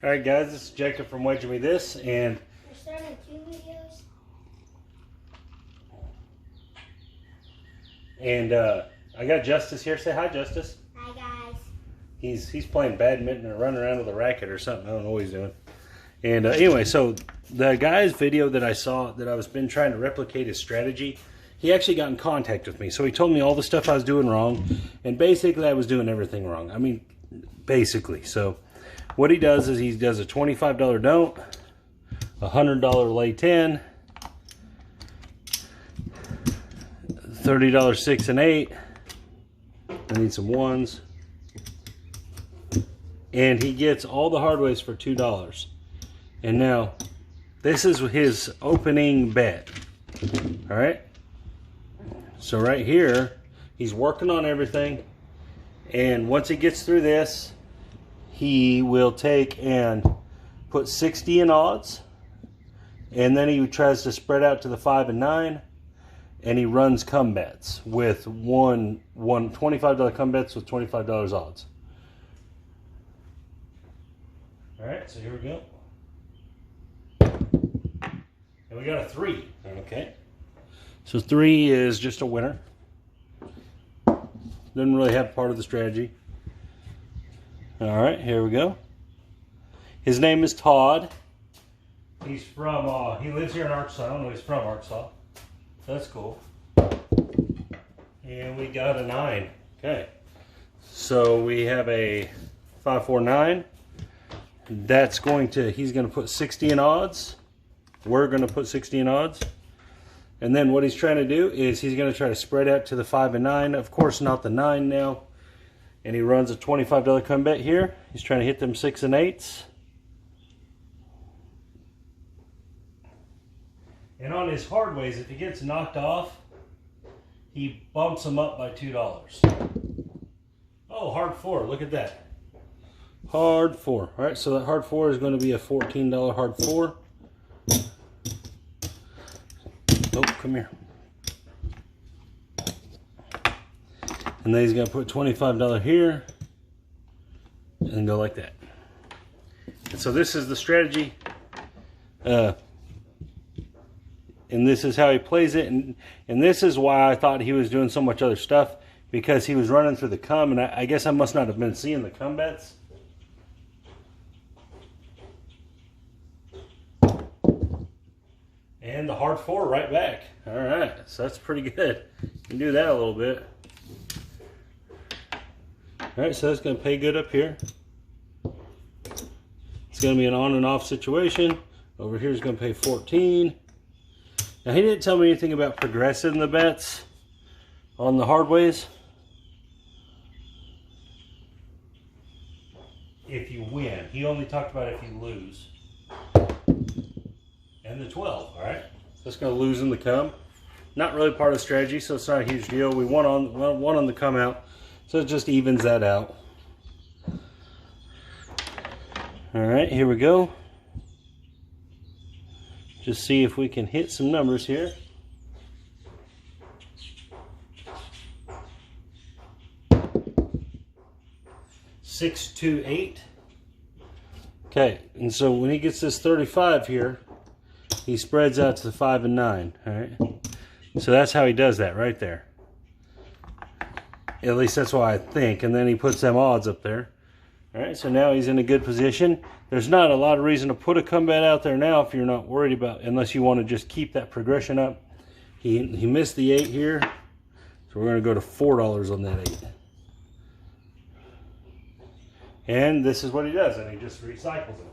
Alright guys, this is Jacob from Wedge Me This, and We're starting 2 videos. I got Justice here. Say hi, Justice. Hi guys. He's playing badminton or running around with a racket or something. I don't know what he's doing. And anyway, so the guy's video that I saw that I was been trying to replicate his strategy, he actually got in contact with me. So he told me all the stuff I was doing wrong, and basically I was doing everything wrong. I mean, basically. So what he does is he does a $25 don't, a $100 lay 10, $30 6 and 8. I need some ones. And he gets all the hard ways for $2. And now, this is his opening bet. Alright? So right here, he's working on everything. And once he gets through this, he will take and put 60 in odds. And then he tries to spread out to the 5 and 9. And he runs come bets with one $25 come bets with $25 odds. Alright, so here we go. And we got a 3. Okay. So 3 is just a winner. Doesn't really have part of the strategy. Alright, here we go. His name is Todd. He's from, he lives here in Arkansas. I don't know, he's from Arkansas. That's cool. And we got a 9. Okay. So we have a 5, 4, 9. That's going to, he's going to put 60 in odds. We're going to put 60 in odds. And then what he's trying to do is he's going to try to spread out to the 5 and 9. Of course, not the 9 now. And he runs a $25 come bet here. He's trying to hit them 6 and 8s. And on his hard ways, if he gets knocked off, he bumps them up by $2. Oh, hard 4. Look at that. Hard 4. All right, so that hard 4 is going to be a $14 hard 4. Oh, come here. And then he's going to put $25 here and go like that. And so this is the strategy. And this is how he plays it. And this is why I thought he was doing so much other stuff, because he was running through the cum, and I guess I must not have been seeing the cum bets. And the hard 4 right back. All right, so that's pretty good. You can do that a little bit. All right, so that's going to pay good up here. It's going to be an on and off situation. Over here is going to pay 14. Now, he didn't tell me anything about progressing the bets on the hard ways. If you win. He only talked about if you lose. And the 12, all right? That's going to lose in the come. Not really part of the strategy, so it's not a huge deal. We won on the come out, so it just evens that out. All right, here we go. Just see if we can hit some numbers here. Six, 2, 8. Okay, and so when he gets this 35 here, he spreads out to the 5 and 9. All right, so that's how he does that right there. At least that's what I think. And then he puts them odds up there. All right, so now he's in a good position. There's not a lot of reason to put a come bet out there now if you're not worried about, unless you want to just keep that progression up. He missed the 8 here, so we're going to go to $4 on that 8. And this is what he does, and he just recycles it.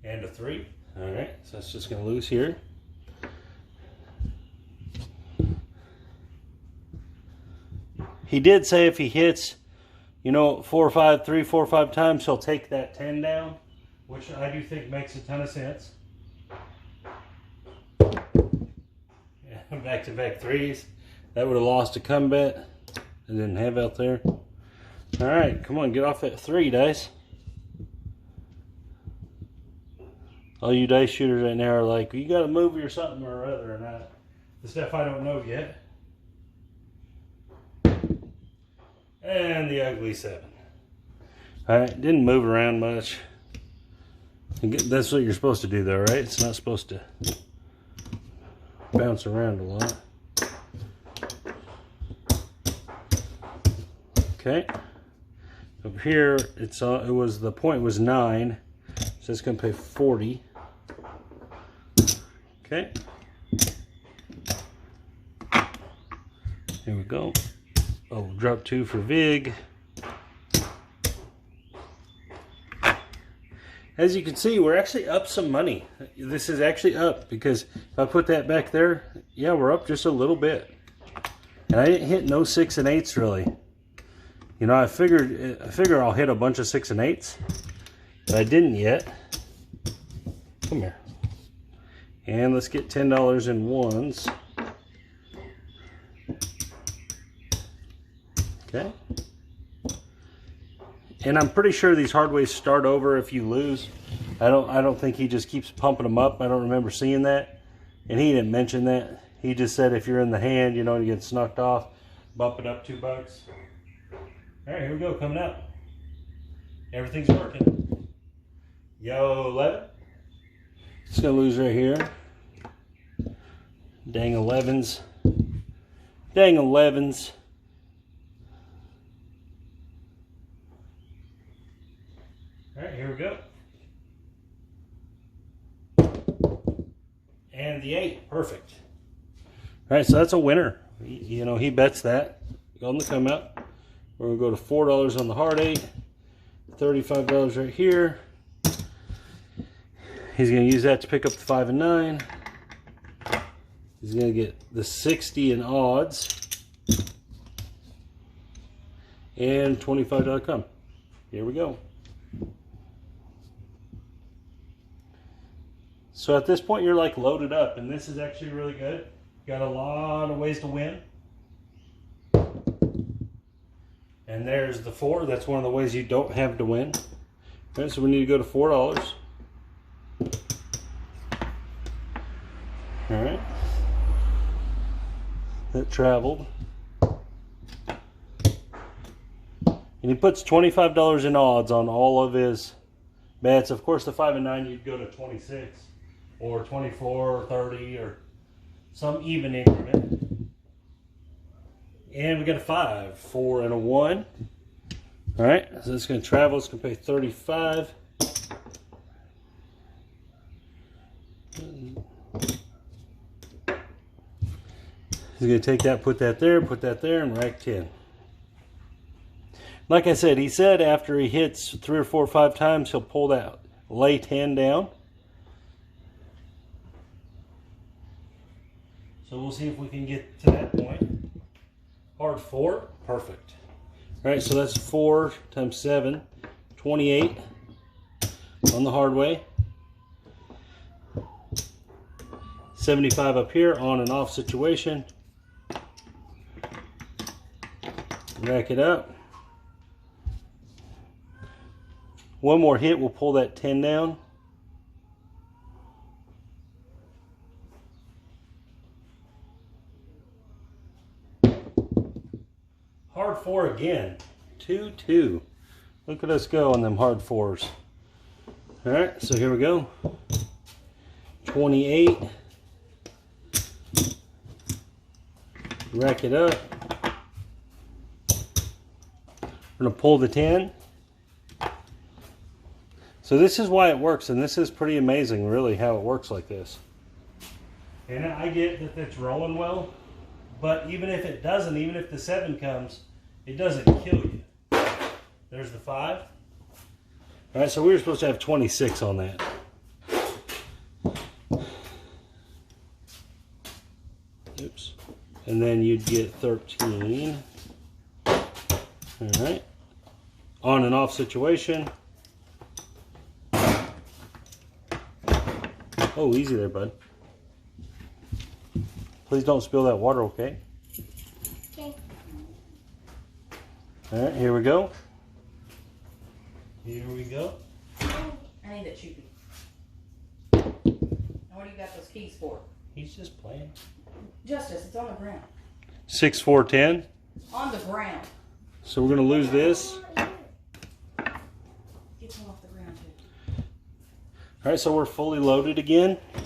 And a 3. All right, so that's just going to lose here. He did say if he hits, you know, 4 or 5, 3, 4 or 5 times, he'll take that 10 down, which I do think makes a ton of sense. Yeah, back-to-back 3s. That would have lost a come bet. I didn't have out there. All right, come on, get off that 3, dice. All you dice shooters right now are like, you got to move or something or other, and the stuff I don't know yet. And the ugly 7. Alright, didn't move around much. That's what you're supposed to do though, right? It's not supposed to bounce around a lot. Okay. Up here, the point was 9, so it's going to pay 40. Okay. Here we go. Oh, drop 2 for Vig. As you can see, we're actually up some money. This is actually up because if I put that back there, yeah, we're up just a little bit. And I didn't hit no 6 and 8s really. You know, I figure I'll hit a bunch of 6 and 8s, but I didn't yet. Come here. And let's get $10 in 1s. Okay. And I'm pretty sure these hardways start over if you lose. I don't think he just keeps pumping them up. I don't remember seeing that. And he didn't mention that. He just said if you're in the hand, you know, you get snuck off, bump it up $2. All right, here we go, coming up. Everything's working. Yo, 11. It's gonna lose right here. Dang 11s. Dang 11s. All right, here we go. And the 8, perfect. All right, so that's a winner. You know, he bets that on the come out. We're gonna go to $4 on the hard 8, $35 right here. He's gonna use that to pick up the 5 and 9. He's gonna get the 60 in odds and $25.com. Here we go. So at this point, you're like loaded up, and this is actually really good. Got a lot of ways to win. And there's the 4. That's one of the ways you don't have to win. All right, so we need to go to $4. All right. That traveled. And he puts $25 in odds on all of his bets. Of course, the 5 and 9, you'd go to 26 or 24 or 30 or some even increment. And we got a 5, 4, and a 1. All right, so it's going to travel. It's going to pay 35. He's going to take that, put that there, and rack 10. Like I said, he said after he hits 3 or 4 or 5 times, he'll pull that lay 10 down. So we'll see if we can get to that point. Hard 4, perfect. All right, so that's 4 times 7, 28 on the hard way. 75 up here, on and off situation. Rack it up. One more hit, we'll pull that 10 down. Hard 4 again. 2-2. Look at us go on them hard 4s. Alright, so here we go. 28. Rack it up. We're going to pull the 10. So this is why it works, and this is pretty amazing, really, how it works like this. And I get that it's rolling well, but even if it doesn't, even if the 7 comes, it doesn't kill you. There's the 5. All right, so we were supposed to have 26 on that. Oops. And then you'd get 13. All right. On and off situation. Oh, easy there, bud. Please don't spill that water, okay? Okay. All right, here we go. Here we go. I need that shoopy. And what do you got those keys for? He's just playing. Justice, it's on the ground. 6, 4, 10. On the ground. So we're going to lose this. Get some off the ground too. All right, so we're fully loaded again. So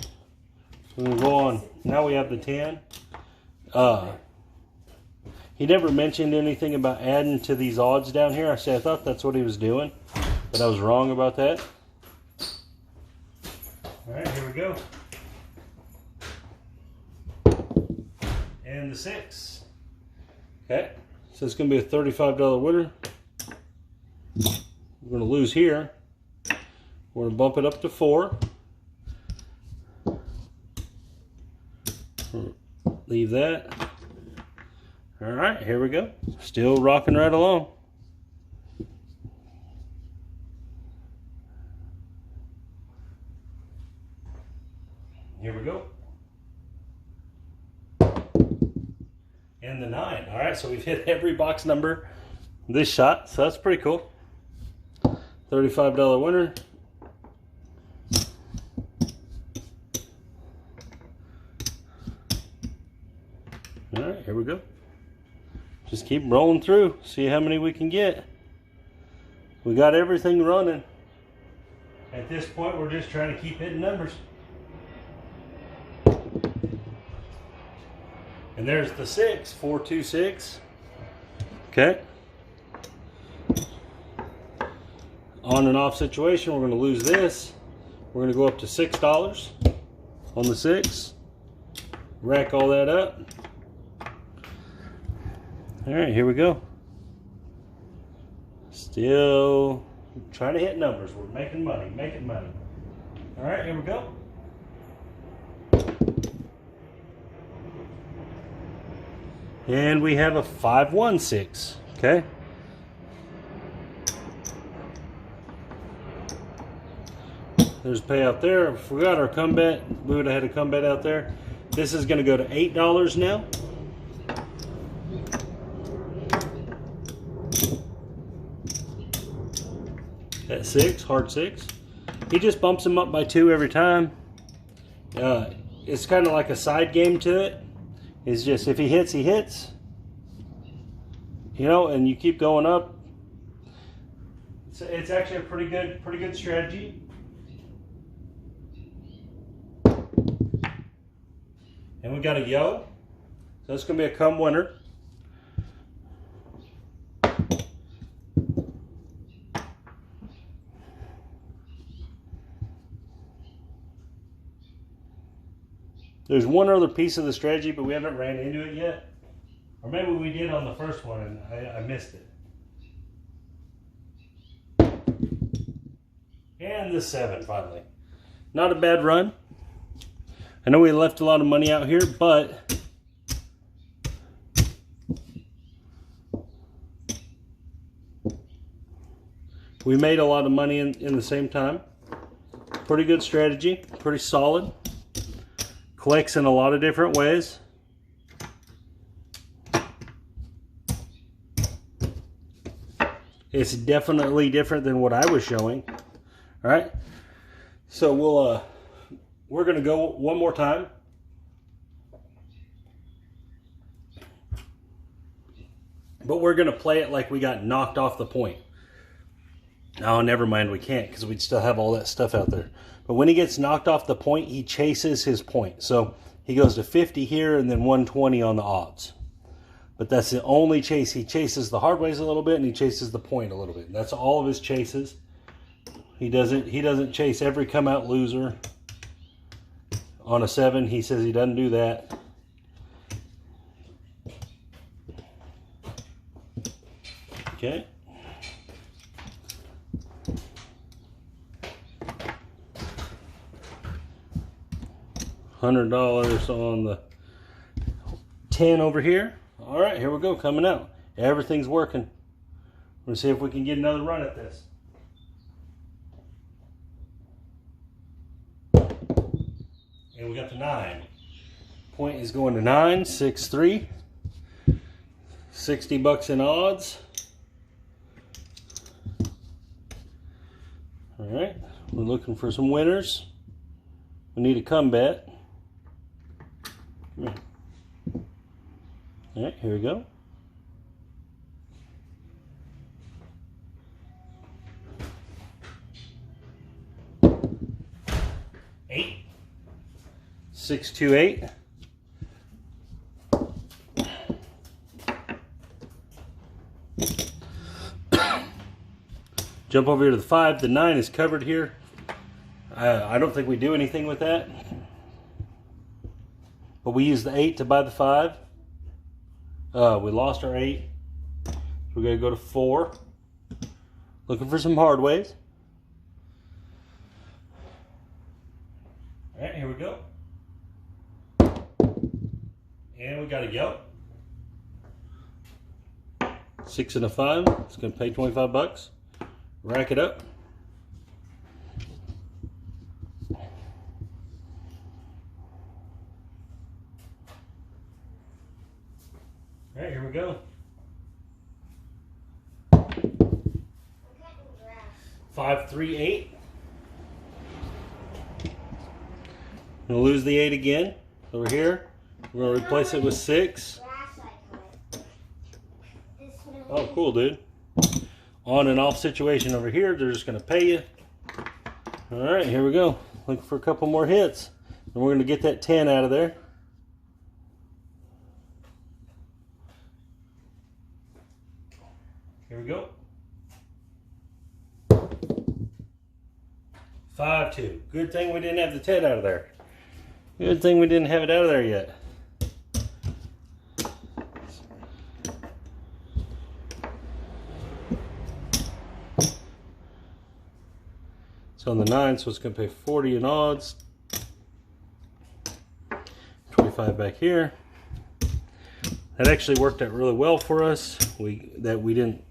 we're going to go on. Now we have the 10. He never mentioned anything about adding to these odds down here. I thought that's what he was doing, but I was wrong about that. All right, here we go. And the 6. Okay, so it's going to be a $35 winner. We're going to lose here. We're going to bump it up to 4. Leave that. All right, here we go. Still rocking right along. Here we go. And the 9. All right, so we've hit every box number this shot, so that's pretty cool. $35 winner. All right, here we go. Just keep rolling through, see how many we can get. We got everything running. At this point, we're just trying to keep hitting numbers. And there's the 6, 426. Okay. On and off situation, we're going to lose this. We're going to go up to $6 on the 6. Rack all that up. All right, here we go. Still trying to hit numbers. We're making money, making money. All right, here we go. And we have a 516, okay? There's a payout there. If we got our comeback, we would have had a comeback out there. This is going to go to $8 now. At 6, hard 6. He just bumps him up by 2 every time. It's kind of like a side game to it. It's just if he hits, he hits. You know, and you keep going up. It's actually a pretty good strategy. And we got a yo. So it's gonna be a come winner. There's one other piece of the strategy, but we haven't ran into it yet. Or maybe we did on the first one and I missed it. And the 7 finally. Not a bad run. I know we left a lot of money out here, but we made a lot of money in the same time. Pretty good strategy, pretty solid. Collects in a lot of different ways. It's definitely different than what I was showing. All right, so we're gonna go one more time. But we're gonna play it like we got knocked off the point. Oh, never mind, we can't because we'd still have all that stuff out there. But when he gets knocked off the point, he chases his point. So he goes to 50 here and then 120 on the odds. But that's the only chase. He chases the hard ways a little bit and he chases the point a little bit. That's all of his chases. He doesn't chase every come out loser. On a 7, he says he doesn't do that. Okay. $100 on the 10 over here. All right, here we go, coming out. Everything's working. We're gonna see if we can get another run at this. And we got the 9. Point is going to 9, 6, 3. 60 bucks in odds. All right, we're looking for some winners. We need a comeback. All right, here we go. 628. Jump over here to the 5. The 9 is covered here. I don't think we do anything with that. But we use the 8 to buy the 5. We lost our 8. So we're going to go to 4. Looking for some hard ways. Alright, here we go. And we got a yelp. 6 and a 5. It's going to pay 25 bucks. Rack it up. Alright, here we go. 5, 3, 8. I'm going to lose the 8 again. Over here. We're going to replace it with 6. Oh, cool, dude. On and off situation over here. They're just going to pay you. Alright, here we go. Looking for a couple more hits. And we're going to get that 10 out of there. Here we go. 5, 2. Good thing we didn't have the 10 out of there. Good thing we didn't have it out of there yet. So on the 9, so it's going to pay 40 in odds. 25 back here. That actually worked out really well for us. We didn't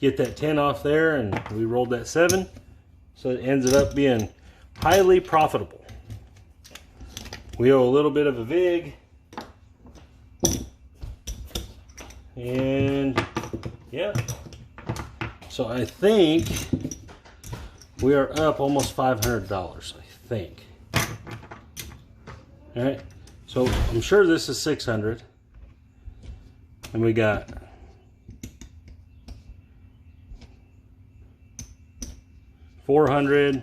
get that 10 off there, and we rolled that 7. So it ended up being highly profitable. We owe a little bit of a VIG. And yeah. So I think we are up almost $500, I think. All right. So I'm sure this is 600. And we got $400,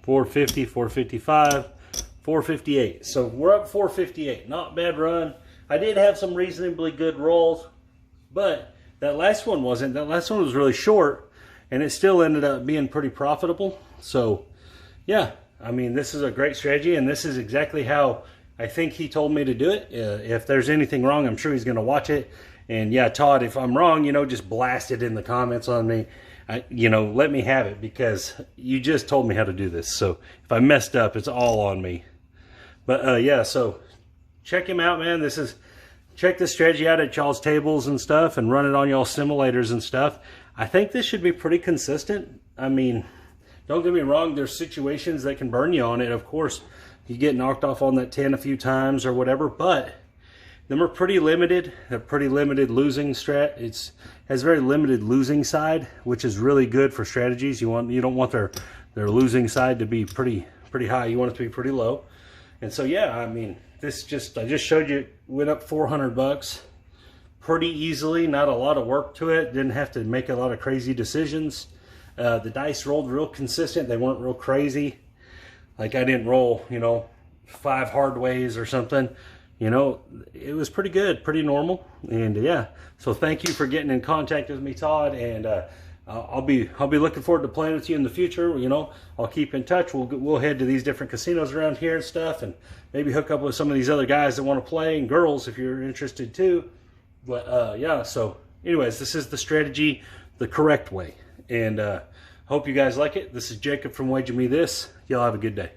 $450, $455, $458. So we're up $458. Not bad run. I did have some reasonably good rolls, but that last one wasn't. That last one was really short, and it still ended up being pretty profitable. So yeah, I mean, this is a great strategy, and this is exactly how I think he told me to do it. If there's anything wrong, I'm sure he's going to watch it. And yeah, Todd, if I'm wrong, you know, just blast it in the comments on me. You know, let me have it, because you just told me how to do this. So if I messed up, it's all on me. But yeah, so check him out, man. Check this strategy out at y'all's tables and stuff, and run it on y'all simulators and stuff. I think this should be pretty consistent. I mean, don't get me wrong, there's situations that can burn you on it. Of course, you get knocked off on that 10 a few times or whatever, but them are pretty limited. They're pretty limited losing strat. It has very limited losing side, which is really good for strategies. You don't want their losing side to be pretty high. You want it to be pretty low. And so yeah, I mean, I just showed you, went up 400 bucks pretty easily. Not a lot of work to it. Didn't have to make a lot of crazy decisions. The dice rolled real consistent. They weren't real crazy. Like, I didn't roll, you know, 5 hard ways or something. You know, it was pretty good, pretty normal. And yeah, so thank you for getting in contact with me, Todd. And I'll be looking forward to playing with you in the future. You know, I'll keep in touch. We'll head to these different casinos around here and stuff, and maybe hook up with some of these other guys that want to play, and girls if you're interested too. But yeah, so anyways, this is the strategy the correct way. And hope you guys like it. This is Jacob from Wager Me This. Y'all have a good day.